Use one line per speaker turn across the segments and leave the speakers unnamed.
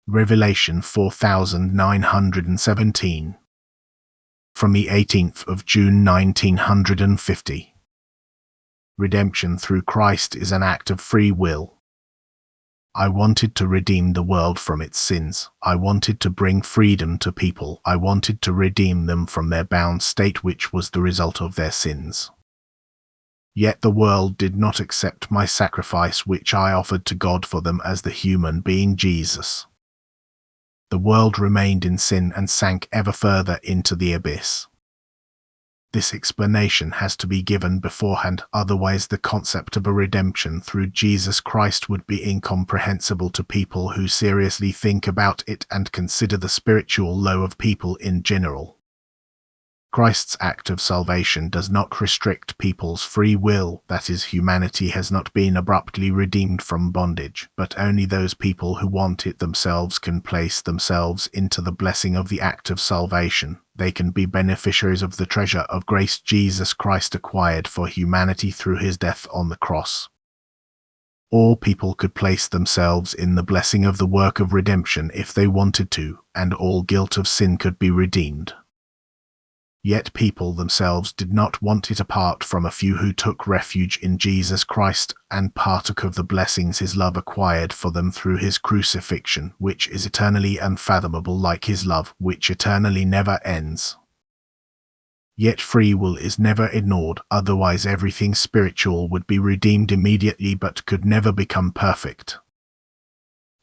Revelation 4917. From the 18th of June 1950. Redemption through Christ is an act of free will. I wanted to redeem the world from its sins. I wanted to bring freedom to people. I wanted to redeem them from their bound state, which was the result of their sins. Yet the world did not accept my sacrifice, which I offered to God for them as the human being Jesus. The world remained in sin and sank ever further into the abyss. This explanation has to be given beforehand, otherwise the concept of a redemption through Jesus Christ would be incomprehensible to people who seriously think about it and consider the spiritual law of people in general. Christ's act of salvation does not restrict people's free will, that is, humanity has not been abruptly redeemed from bondage, but only those people who want it themselves can place themselves into the blessing of the act of salvation. They can be beneficiaries of the treasure of grace Jesus Christ acquired for humanity through his death on the cross. All people could place themselves in the blessing of the work of redemption if they wanted to, and all guilt of sin could be redeemed. Yet people themselves did not want it apart from a few who took refuge in Jesus Christ and partook of the blessings his love acquired for them through his crucifixion, which is eternally unfathomable, like his love, which eternally never ends. Yet free will is never ignored, otherwise everything spiritual would be redeemed immediately but could never become perfect.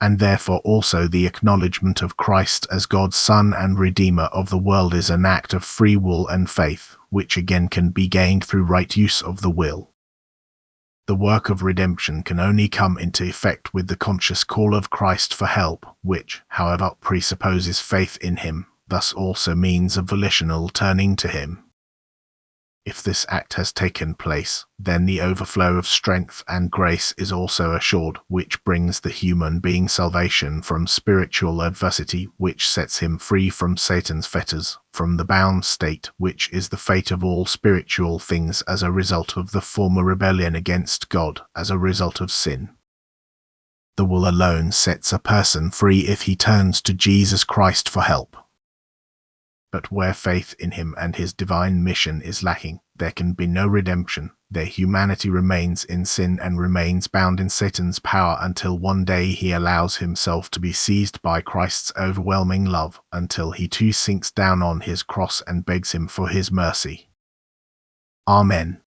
And therefore also the acknowledgement of Christ as God's Son and Redeemer of the world is an act of free will and faith, which again can be gained through right use of the will. The work of redemption can only come into effect with the conscious call of Christ for help, which, however, presupposes faith in him, thus also means a volitional turning to him. If this act has taken place, then the overflow of strength and grace is also assured, which brings the human being salvation from spiritual adversity, which sets him free from Satan's fetters, from the bound state, which is the fate of all spiritual things as a result of the former rebellion against God, as a result of sin. The will alone sets a person free if he turns to Jesus Christ for help. But where faith in him and his divine mission is lacking, there can be no redemption. Their humanity remains in sin and remains bound in Satan's power until one day he allows himself to be seized by Christ's overwhelming love, until he too sinks down on his cross and begs him for his mercy. Amen.